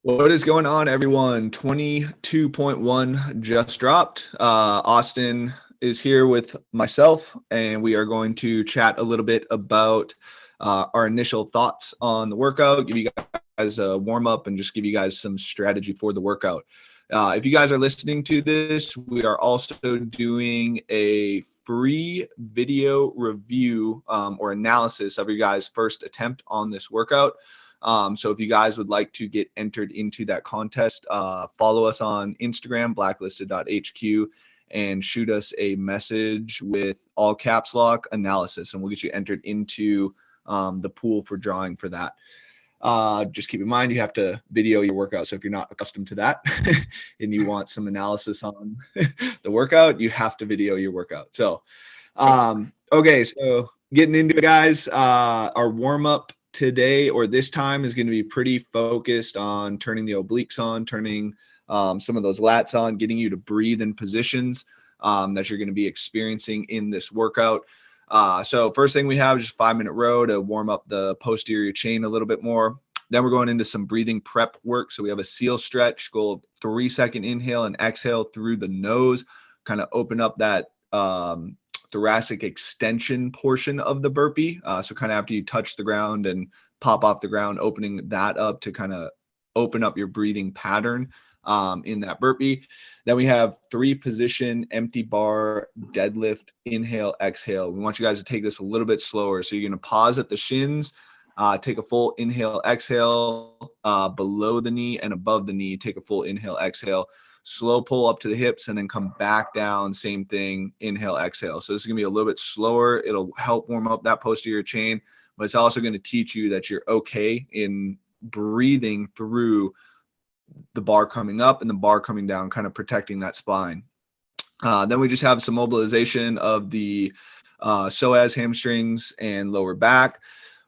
What is going on, everyone? 22.1 just dropped. Austin is here with myself, and we are going to chat a little bit about our initial thoughts on the workout, give you guys a warm-up, and just give you guys some strategy for the workout. If you guys are listening to this, we are also doing a free video review or analysis of your guys' first attempt on this workout. So if you guys would like to get entered into that contest, follow us on Instagram, blacklisted.hq, and shoot us a message with all caps lock analysis, and we'll get you entered into the pool for drawing for that. Just keep in mind, you have to video your workout. So if you're not accustomed to that and you want some analysis on the workout, you have to video your workout. So, okay. So getting into it, guys, our warm up today or this time is going to be pretty focused on turning the obliques on, turning some of those lats on, getting you to breathe in positions that you're going to be experiencing in this workout. So first thing we have is just 5-minute row to warm up the posterior chain a little bit more. Then we're going into some breathing prep work. So we have a seal stretch, go 3-second inhale and exhale through the nose, kind of open up that thoracic extension portion of the burpee. So kind of after you touch the ground and pop off the ground, opening that up to kind of open up your breathing pattern in that burpee. Then we have 3-position empty bar deadlift, inhale, exhale. We want you guys to take this a little bit slower. So you're going to pause at the shins, take a full inhale, exhale, below the knee and above the knee, take a full inhale, exhale, slow pull up to the hips, and then come back down. Same thing, inhale, exhale. So this is going to be a little bit slower. It'll help warm up that posterior chain, but it's also going to teach you that you're okay in breathing through the bar coming up and the bar coming down, kind of protecting that spine. Then we just have some mobilization of the psoas hamstrings and lower back.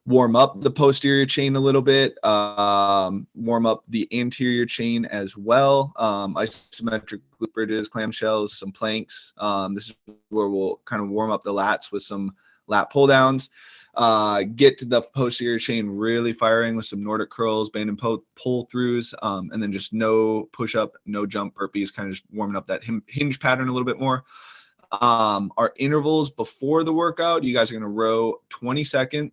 Warm up the posterior chain a little bit, warm up the anterior chain as well. Isometric glute bridges, clam shells, some planks. This is where we'll kind of warm up the lats with some lat pull downs. Get to the posterior chain really firing with some Nordic curls, banded pull throughs, and then just no push up, no jump burpees, kind of just warming up that hinge pattern a little bit more. Our intervals before the workout, you guys are going to row 20 16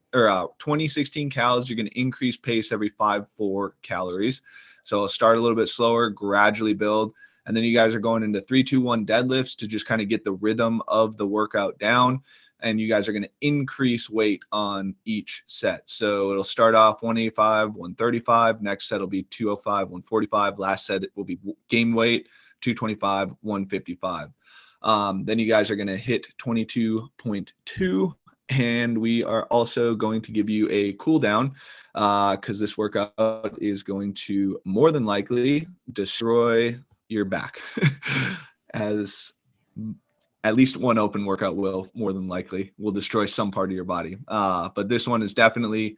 calories. You're going to increase pace every 5-4 calories. So start a little bit slower, gradually build. And then you guys are going into 3-2-1 deadlifts to just kind of get the rhythm of the workout down. And you guys are going to increase weight on each set. So it'll start off 185, 135. Next set will be 205, 145. Last set it will be game weight, 225, 155. Then you guys are going to hit 22.2. And we are also going to give you a cool down because this workout is going to more than likely destroy your back as at least one open workout will destroy some part of your body. But this one is definitely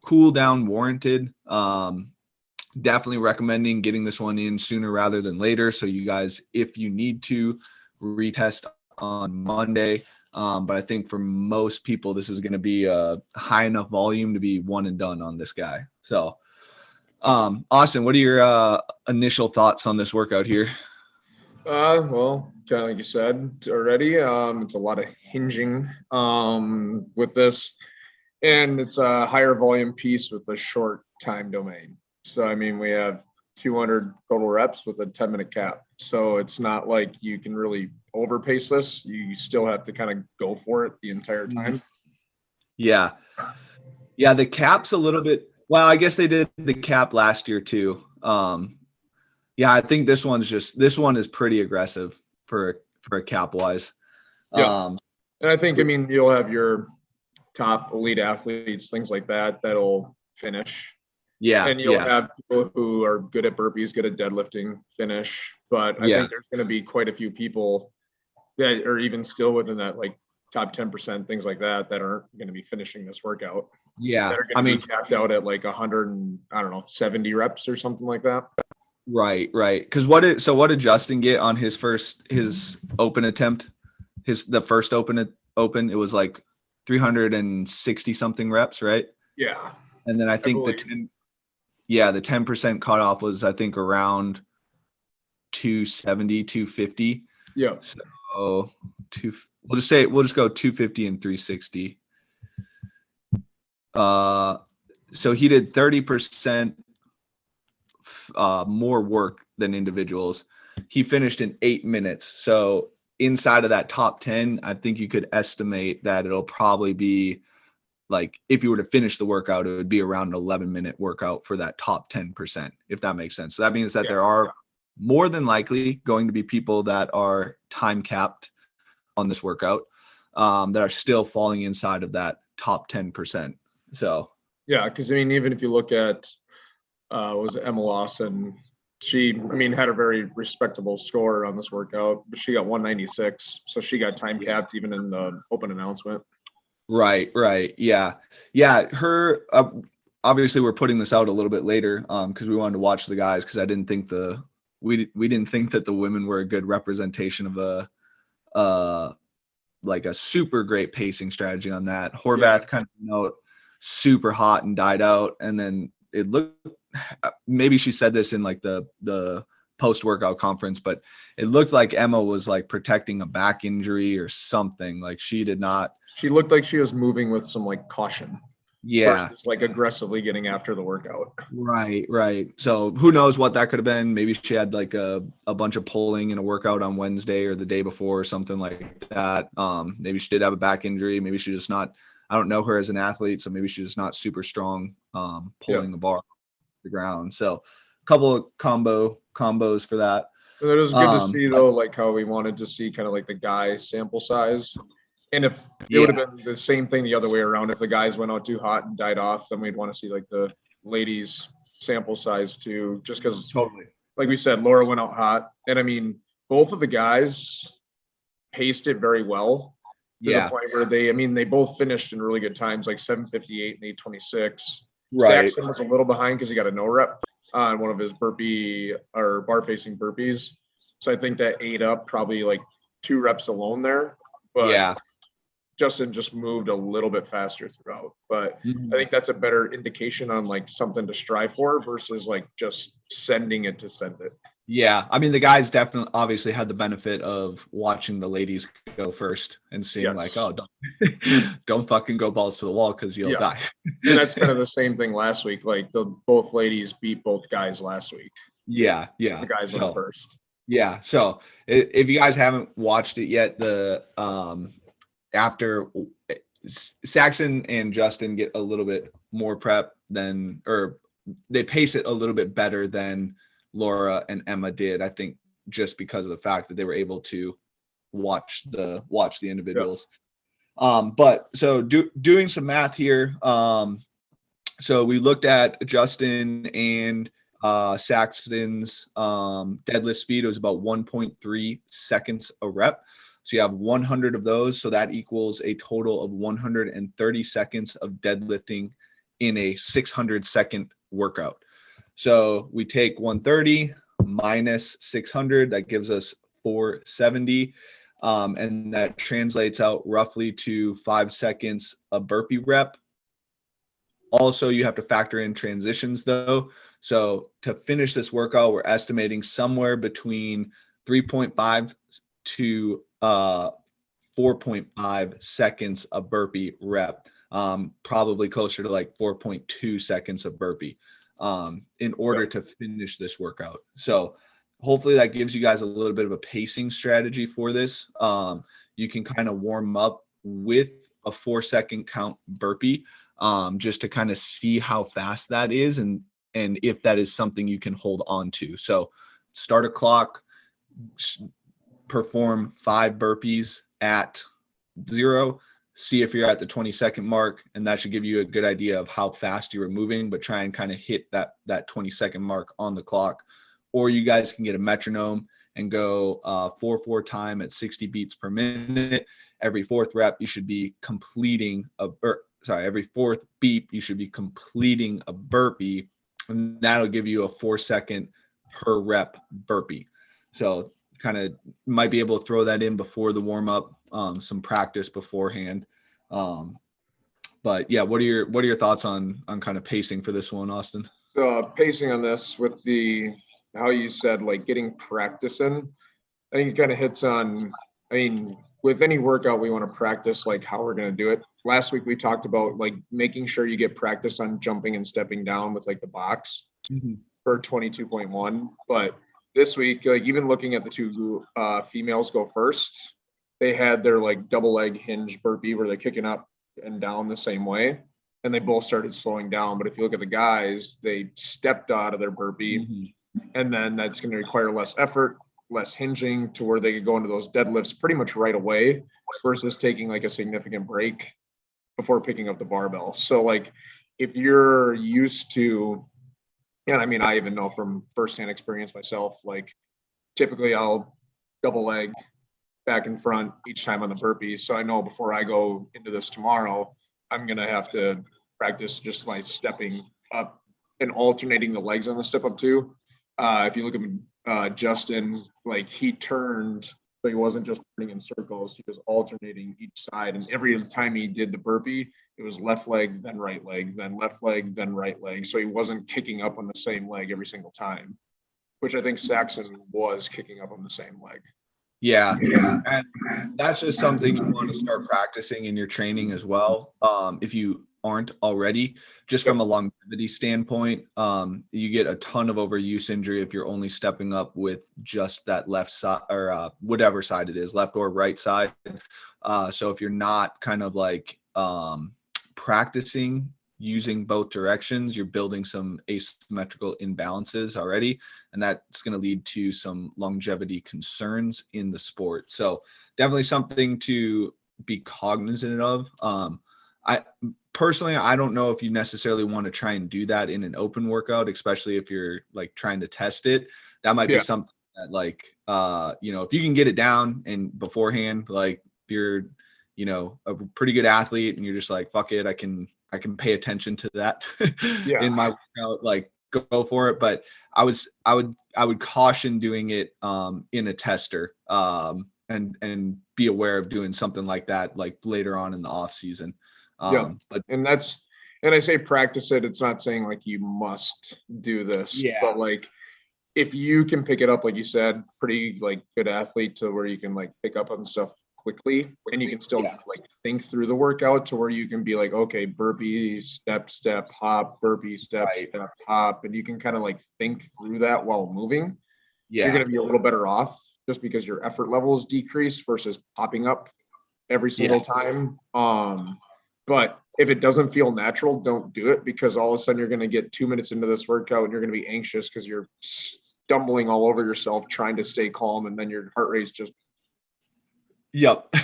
cool down warranted. Definitely recommending getting this one in sooner rather than later. So you guys, if you need to, retest on Monday. But I think for most people, this is going to be a high enough volume to be one and done on this guy. So Austin, what are your initial thoughts on this workout here? Well, kind of like you said already, it's a lot of hinging with this, and it's a higher volume piece with a short time domain. So, I mean, we have 200 total reps with a 10-minute cap. So it's not like you can really overpace this. You still have to kind of go for it the entire time. Yeah. Yeah, the cap's a little bit, well, I guess they did the cap last year too. Yeah, I think this one is pretty aggressive for a cap wise. Yeah. And I think, I mean, you'll have your top elite athletes, things like that, that'll finish. Yeah. And you'll have people who are good at burpees, good at deadlifting, finish. But I think there's going to be quite a few people that are even still within that like top 10%, things like that, that aren't going to be finishing this workout. Yeah. That are going to be capped out at like 70 reps or something like that. Right. Because what did Justin get on his open attempt? The first open, it was like 360 something reps, right? Yeah. And then I think the Yeah, the 10% cutoff was, I think, around 270, 250. Yeah. So we'll just go 250 and 360. So he did 30% more work than individuals. He finished in 8 minutes. So inside of that top 10, I think you could estimate that it'll probably be like, if you were to finish the workout, it would be around an 11-minute workout for that top 10%, if that makes sense. So that means that there are more than likely going to be people that are time capped on this workout that are still falling inside of that top 10%. So yeah, because I mean, even if you look at was Emma Lawson, she, I mean, had a very respectable score on this workout, but she got 196, so she got time capped even in the open announcement. Right. Yeah. Her, obviously we're putting this out a little bit later because we wanted to watch the guys, because I didn't think we didn't think that the women were a good representation of like a super great pacing strategy on that. Horvath kind of super hot and died out, and then it looked, maybe she said this in like the post-workout conference, but it looked like Emma was like protecting a back injury or something. Like she looked like she was moving with some like caution. Yeah. Versus like aggressively getting after the workout. Right. So who knows what that could have been? Maybe she had like a bunch of pulling in a workout on Wednesday or the day before or something like that. Maybe she did have a back injury. Maybe she's just not, I don't know her as an athlete, so maybe she's just not super strong pulling the bar off the ground. So a couple of combos for that. It was good to see though, like how we wanted to see kind of like the guy sample size. And if it would have been the same thing the other way around, if the guys went out too hot and died off, then we'd want to see like the ladies sample size too, just because totally, like we said, Laura went out hot. And I mean, both of the guys paced it very well to the point where they both finished in really good times, like 7:58 and 8:26. Right. Saxon was a little behind because he got a no rep on one of his burpee or bar facing burpees. So I think that ate up probably like 2 reps alone there. But Justin just moved a little bit faster throughout, but I think that's a better indication on like something to strive for versus like just sending it to send it. Yeah. I mean, the guys definitely obviously had the benefit of watching the ladies go first and seeing like, oh, don't fucking go balls to the wall because you'll die. And that's kind of the same thing last week. Like both ladies beat both guys last week. Yeah. The guys went first. Yeah. So if you guys haven't watched it yet, after Saxon and Justin get a little bit more prep or they pace it a little bit better than Laura and Emma did, I think, just because of the fact that they were able to watch the individuals. But so doing some math here. So we looked at Justin and Saxton's deadlift speed. It was about 1.3 seconds a rep. So you have 100 of those. So that equals a total of 130 seconds of deadlifting in a 600-second workout. So we take 130 minus 600. That gives us 470. And that translates out roughly to 5 seconds a burpee rep. Also, you have to factor in transitions though. So to finish this workout, we're estimating somewhere between 3.5 to 4.5 seconds a burpee rep, probably closer to like 4.2 seconds of burpee in order to finish this workout. So hopefully that gives you guys a little bit of a pacing strategy for this. You can kind of warm up with a 4-second count burpee just to kind of see how fast that is and if that is something you can hold on to. So start a clock, perform 5 burpees at 0, see if you're at the 20-second mark, and that should give you a good idea of how fast you were moving, but try and kind of hit that 20-second mark on the clock. Or you guys can get a metronome and go 4/4 time at 60 beats per minute. Every 4th rep, you should be completing every 4th beep, you should be completing a burpee, and that'll give you a 4-second per rep burpee. So kind of might be able to throw that in before the warm up, some practice beforehand. But yeah, what are your thoughts on kind of pacing for this one, Austin? So pacing on this with how you said, like getting practice in, I think it kind of hits on, I mean, with any workout, we want to practice like how we're going to do it. Last week, we talked about like making sure you get practice on jumping and stepping down with like the box for 22.1. But this week, like even looking at the two females go first, they had their like double leg hinge burpee where they're kicking up and down the same way. And they both started slowing down. But if you look at the guys, they stepped out of their burpee, and then that's going to require less effort, less hinging, to where they could go into those deadlifts pretty much right away versus taking like a significant break before picking up the barbell. So like if you're used to, and I mean, I even know from firsthand experience myself, like typically I'll double leg back in front each time on the burpees. So I know before I go into this tomorrow, I'm going to have to practice just like stepping up and alternating the legs on the step up too. If you look at Justin, like he turned, but he wasn't just turning in circles. He was alternating each side. And every time he did the burpee, it was left leg, then right leg, then left leg, then right leg. So he wasn't kicking up on the same leg every single time, which I think Saxon was kicking up on the same leg. Yeah. And that's just something you want to start practicing in your training as well. If you aren't already, just from a longevity standpoint, you get a ton of overuse injury if you're only stepping up with just that left side or whatever side it is, left or right side. So if you're not kind of like practicing using both directions, you're building some asymmetrical imbalances already, and that's going to lead to some longevity concerns in the sport. So definitely something to be cognizant of. I personally, I don't know if you necessarily want to try and do that in an open workout, especially if you're like trying to test it. That might be something that like, if you can get it down and beforehand, like if you're, a pretty good athlete and you're just like, fuck it, I can pay attention to that in my workout, like go for it. But I would caution doing it in a tester and be aware of doing something like that, like later on in the off season. But I say practice it. It's not saying like you must do this, but like if you can pick it up, like you said, pretty like good athlete to where you can like pick up on stuff quickly, and you can still like think through the workout to where you can be like, okay, burpee, step, hop, burpee, step, hop. And you can kind of like think through that while moving. You're going to be a little better off just because your effort levels decrease versus popping up every single time. But if it doesn't feel natural, don't do it, because all of a sudden you're going to get 2 minutes into this workout and you're going to be anxious because you're stumbling all over yourself trying to stay calm, and then your heart rate's just Yep.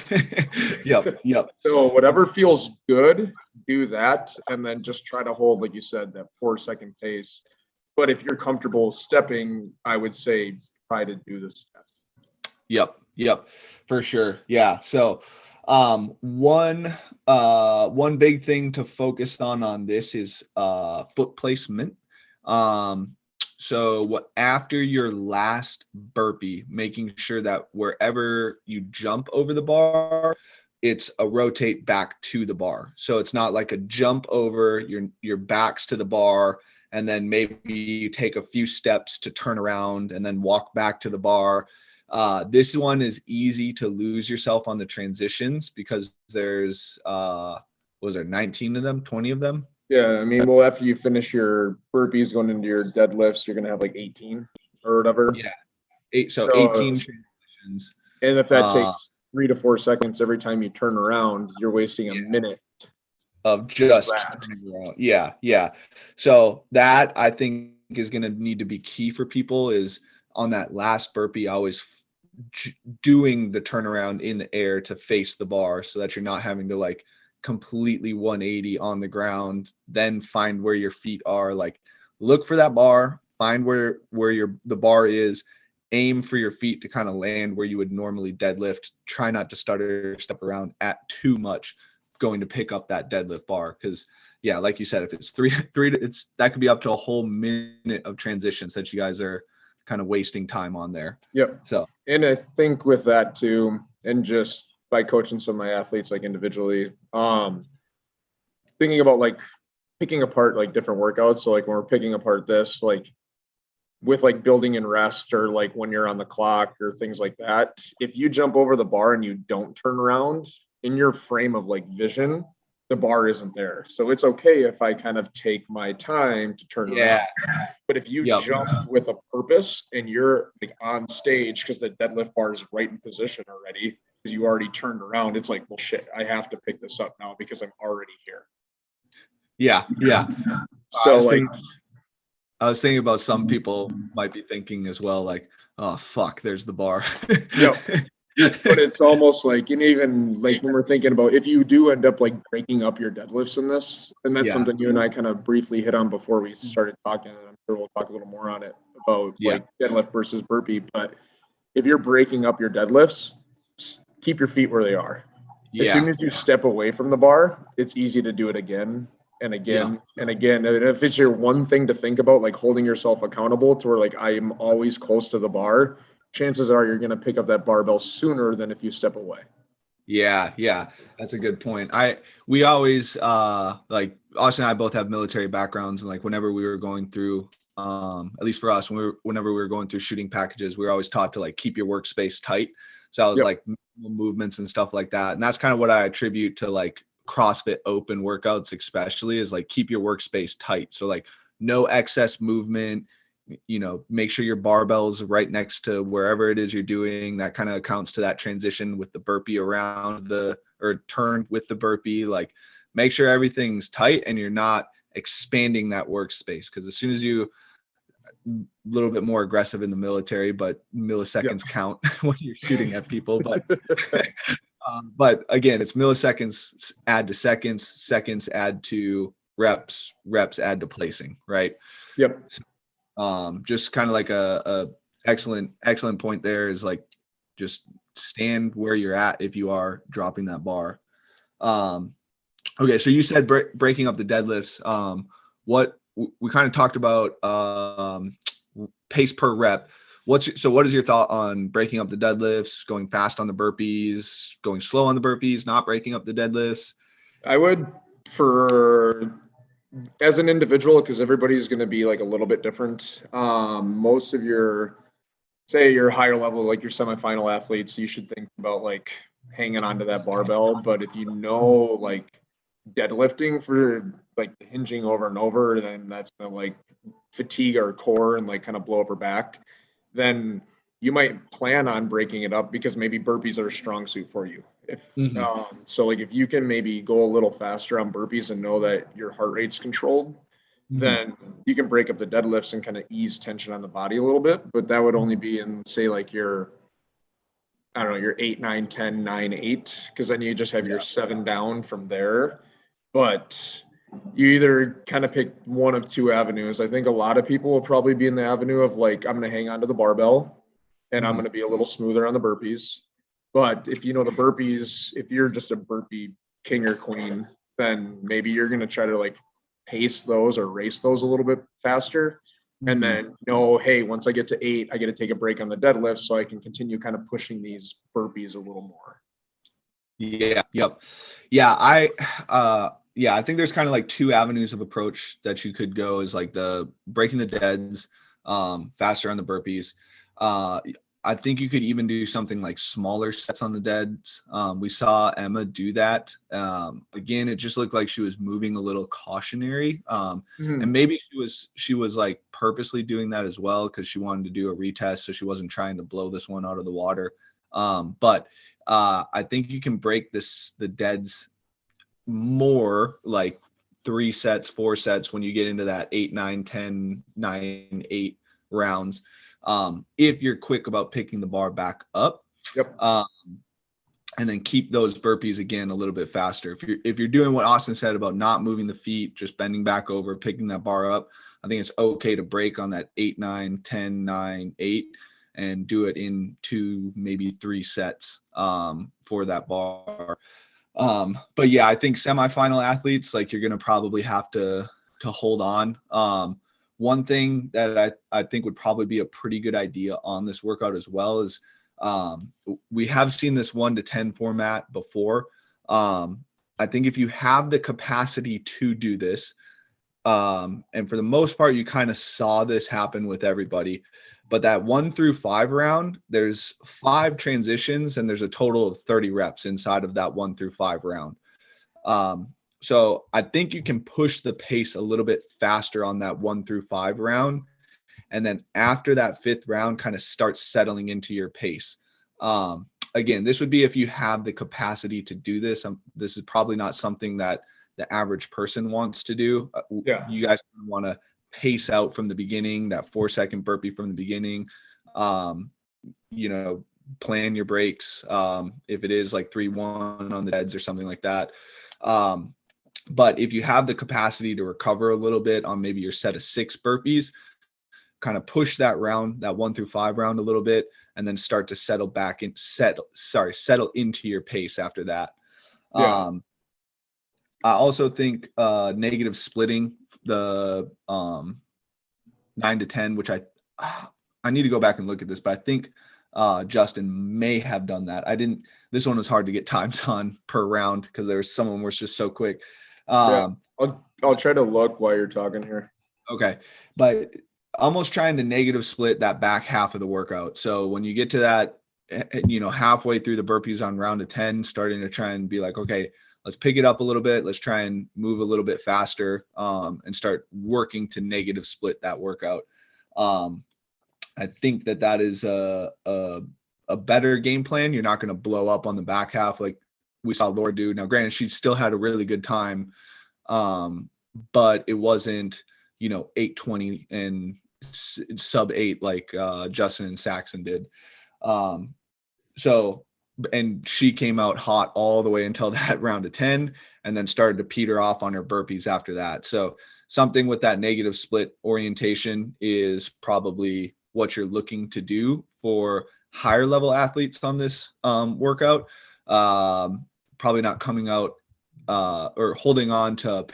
So whatever feels good, do that. And then just try to hold, like you said, that 4-second pace. But if you're comfortable stepping, I would say try to do the steps. Yep. For sure. Yeah. So one big thing to focus on this is foot placement. So after your last burpee, making sure that wherever you jump over the bar, it's a rotate back to the bar. So it's not like a jump over, your back's to the bar, and then maybe you take a few steps to turn around and then walk back to the bar. This one is easy to lose yourself on the transitions because there's, was there 19 of them, 20 of them? Yeah, I mean, well, after you finish your burpees going into your deadlifts, you're going to have like 18 or whatever. Yeah, so 18 transitions. And if that takes 3 to 4 seconds every time you turn around, you're wasting a minute of just turning around. Yeah. So that I think is going to need to be key for people, is on that last burpee, always doing the turnaround in the air to face the bar so that you're not having to like completely 180 on the ground, then find where your feet are. Like look for that bar, find where the bar is, aim for your feet to kind of land where you would normally deadlift. Try not to stutter, step around at too much going to pick up that deadlift bar, because like you said, if it's three it's that could be up to a whole minute of transitions that you guys are kind of wasting time on there. So, and I think with that too, and just by coaching some of my athletes like individually, thinking about like picking apart like different workouts. So like when we're picking apart this, like with like building and rest, or like when you're on the clock or things like that, if you jump over the bar and you don't turn around in your frame of like vision, the bar isn't there. So it's okay if I kind of take my time to turn around. But if you Yep. jump with a purpose and you're like on stage because the deadlift bar is right in position already, because you already turned around, it's like, well, shit, I have to pick this up now because I'm already here. Yeah. So I was thinking about some people might be thinking as well, like, oh fuck, there's the bar. Yep. But it's almost like, and even like when we're thinking about if you do end up like breaking up your deadlifts in this, and that's something you and I kind of briefly hit on before we started talking, and I'm sure we'll talk a little more on it about like deadlift versus burpee. But if you're breaking up your deadlifts, keep your feet where they are. As soon as you step away from the bar, it's easy to do it again and again and again. And if it's your one thing to think about, like holding yourself accountable to where like I am always close to the bar, chances are you're going to pick up that barbell sooner than if you step away. Yeah, that's a good point. We always like Austin and I both have military backgrounds, and like whenever we were going through at least for us, whenever we were going through shooting packages, we were always taught to like keep your workspace tight. So I was like movements and stuff like that. And that's kind of what I attribute to like CrossFit open workouts, especially, is like keep your workspace tight. So like no excess movement, make sure your barbell's right next to wherever it is you're doing. That kind of accounts to that transition with the burpee around or turn with the burpee. Like make sure everything's tight and you're not expanding that workspace. Because as soon as you a little bit more aggressive in the military, but milliseconds count when you're shooting at people. But again, it's milliseconds add to seconds, seconds add to reps, reps add to placing, right? Yep. So, just kind of like a excellent point there is like just stand where you're at if you are dropping that bar. Okay, so you said breaking up the deadlifts. What we kind of talked about pace per rep. What is your thought on breaking up the deadlifts, going fast on the burpees, going slow on the burpees, not breaking up the deadlifts? I would, as an individual, because everybody's going to be like a little bit different. Most of your higher level, like your semifinal athletes, you should think about like hanging onto that barbell. But if like deadlifting for like hinging over and over, then that's going to like fatigue our core and like kind of blow up our back. Then you might plan on breaking it up because maybe burpees are a strong suit for you. So like if you can maybe go a little faster on burpees and know that your heart rate's controlled, then you can break up the deadlifts and kind of ease tension on the body a little bit. But that would only be in say like your 8, 9, 10, 9, 8, because then you just have your 7 down from there. But you either kind of pick one of two avenues. I think a lot of people will probably be in the avenue of like, I'm going to hang on to the barbell and I'm going to be a little smoother on the burpees. But if the burpees, if you're just a burpee king or queen, then maybe you're going to try to like pace those or race those a little bit faster. And then hey, once I get to 8, I get to take a break on the deadlift so I can continue kind of pushing these burpees a little more. Yeah. Yep. Yeah. I think there's kind of like two avenues of approach that you could go, is like the breaking the deads, faster on the burpees. I think you could even do something like smaller sets on the deads. We saw Emma do that. Again, it just looked like she was moving a little cautionary. And maybe she was like purposely doing that as well, because she wanted to do a retest. So she wasn't trying to blow this one out of the water. But I think you can break the deads more like 3 sets, 4 sets when you get into that 8, 9, 10, 9, 8 rounds. If you're quick about picking the bar back up. Yep. And then keep those burpees again a little bit faster. If you're doing what Austin said about not moving the feet, just bending back over, picking that bar up, I think it's okay to break on that 8, 9, 10, 9, 8 and do it in 2, maybe 3 sets for that bar. But yeah, I think semifinal athletes, like you're going to probably have to hold on. One thing that I think would probably be a pretty good idea on this workout as well is we have seen this 1 to 10 format before. I think if you have the capacity to do this, And for the most part, you kind of saw this happen with everybody. But that 1 through 5 round, there's 5 transitions and there's a total of 30 reps inside of that 1 through 5 round. So I think you can push the pace a little bit faster on that 1 through 5 round. And then after that 5th round, kind of start settling into your pace. Again, this would be if you have the capacity to do this. This is probably not something that the average person wants to do. You guys want to pace out from the beginning, that 4-second burpee from the beginning. Plan your breaks. If it is like 3-1 on the deads or something like that. But if you have the capacity to recover a little bit on maybe your set of 6 burpees, kind of push that 1 through 5 round a little bit, and then start to settle into your pace after that. I also think negative splitting the 9 to 10, which I need to go back and look at this, but I think Justin may have done that. This one was hard to get times on per round because some of them were just so quick. I'll try to look while you're talking here. Okay. But almost trying to negative split that back half of the workout. So when you get to that, halfway through the burpees on round of 10, starting to try and be like, okay, let's pick it up a little bit. Let's try and move a little bit faster and start working to negative split that workout. I think that is a better game plan. You're not going to blow up on the back half like we saw Laura do. Now, granted, she still had a really good time, but it wasn't, 8:20 and sub 8 like Justin and Saxon did. And she came out hot all the way until that round of 10 and then started to peter off on her burpees after that. So something with that negative split orientation is probably what you're looking to do for higher level athletes on this workout. Probably not coming out or holding on to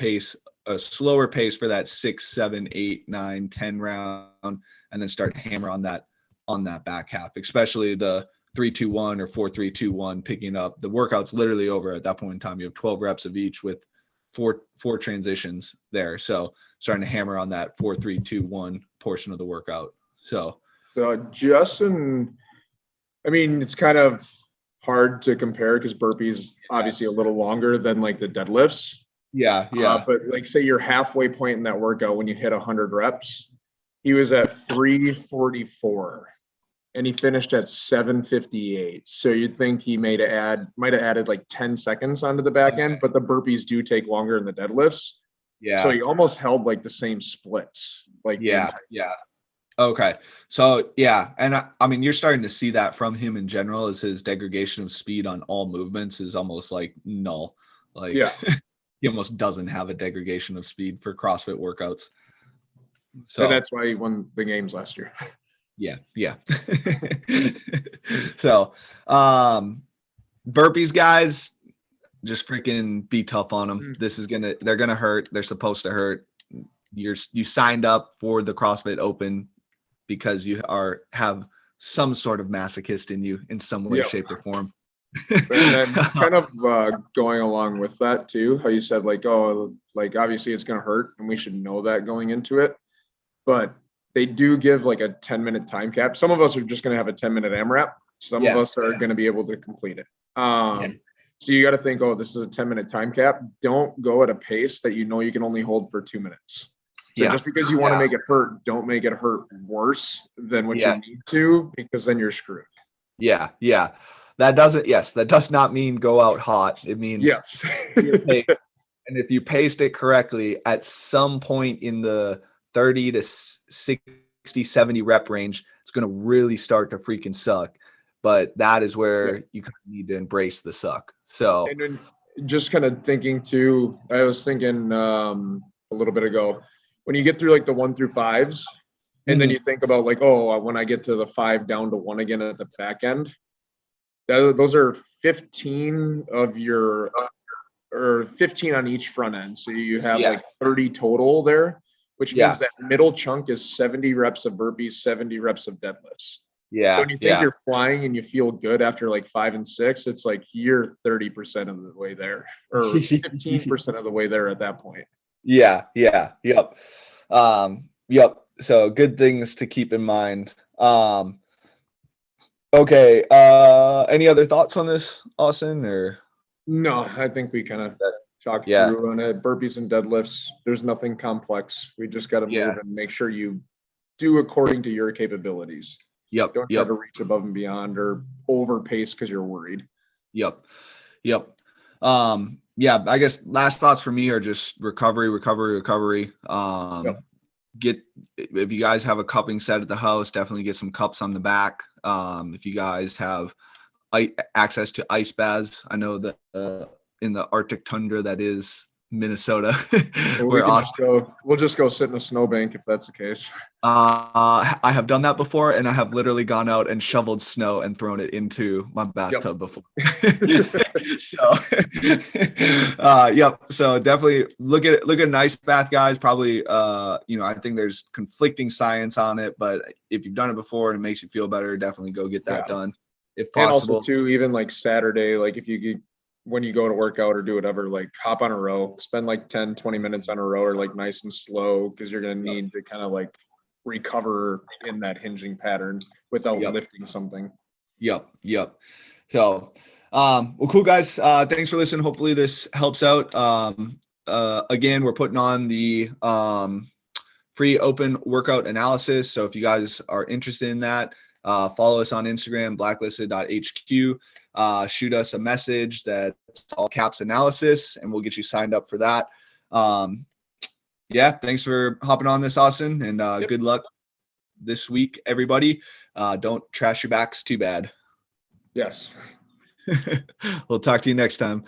a slower pace for that 6, 7, 8, 9, 10 round, and then start hammer on that back half, especially the 3-2-1 or 4-3-2-1 picking up. The workout's literally over at that point in time. You have 12 reps of each with four transitions there. So starting to hammer on that 4-3-2-1 portion of the workout. So Justin, it's kind of hard to compare because burpees obviously a little longer than like the deadlifts. Yeah. But like say your halfway point in that workout when you hit 100 reps, he was at 344 and he finished at 758. So you'd think he might have added like 10 seconds onto the back end, but the burpees do take longer than the deadlifts. Yeah. So he almost held like the same splits. Yeah. Okay. So yeah. And you're starting to see that from him in general, is his degradation of speed on all movements is almost like null. He almost doesn't have a degradation of speed for CrossFit workouts. So and that's why he won the games last year. Yeah. So burpees, guys, just freaking be tough on them. They're gonna hurt. They're supposed to hurt. You signed up for the CrossFit Open because you have some sort of masochist in you in some way, shape, or form. And then kind of going along with that too, how you said obviously it's going to hurt and we should know that going into it, but they do give like a 10-minute time cap. Some of us are just going to have a 10-minute AMRAP. Some of us are going to be able to complete it. So you got to think, this is a 10-minute time cap. Don't go at a pace that you can only hold for 2 minutes. So just because you want to make it hurt, don't make it hurt worse than what you need to, because then you're screwed. Yeah. That does not mean go out hot. It means and if you paced it correctly at some point in the 30 to 60, 70 rep range, it's going to really start to freaking suck. But that is where you kind of need to embrace the suck. So and then just kind of thinking too, I was thinking a little bit ago, when you get through like the 1 through 5s, and then you think about when I get to the 5 down to 1 again at the back end, those are 15 of your, or 15 on each front end. So you have like 30 total there, which means that middle chunk is 70 reps of burpees, 70 reps of deadlifts. Yeah. So when you think you're flying and you feel good after like 5 and 6, it's like you're 30% of the way there, or 15% of the way there at that point. Yeah. Yep. Yep. So good things to keep in mind. Okay. Any other thoughts on this, Austin? Or No, I think we kind of talked yeah. through on it. Burpees and deadlifts, there's nothing complex. We just got to move and make sure you do according to your capabilities. Yep. Don't try to reach above and beyond or overpace because you're worried. Yep. Yeah, I guess last thoughts for me are just recovery. Get, if you guys have a cupping set at the house, definitely get some cups on the back. If you guys have access to ice baths, I know that in the Arctic tundra that is Minnesota, we'll just go sit in a snowbank if that's the case. I have done that before, and I have literally gone out and shoveled snow and thrown it into my bathtub before. So so definitely look at an ice bath, guys. Probably I think there's conflicting science on it, but if you've done it before and it makes you feel better, definitely go get that done if possible. And also too, even like Saturday, like if you could, when you go to work out or do whatever, like hop on a row, spend like 10-20 minutes on a row, or like nice and slow, because you're going to need to kind of like recover in that hinging pattern without lifting something. Yep. So well, cool, guys. Thanks for listening. Hopefully this helps out. Again, we're putting on the free open workout analysis, so if you guys are interested in that, follow us on Instagram, blacklisted.hq. Shoot us a message that's all caps analysis, and we'll get you signed up for that. Thanks for hopping on this, Austin, and good luck this week, everybody. Don't trash your backs too bad. Yes. We'll talk to you next time.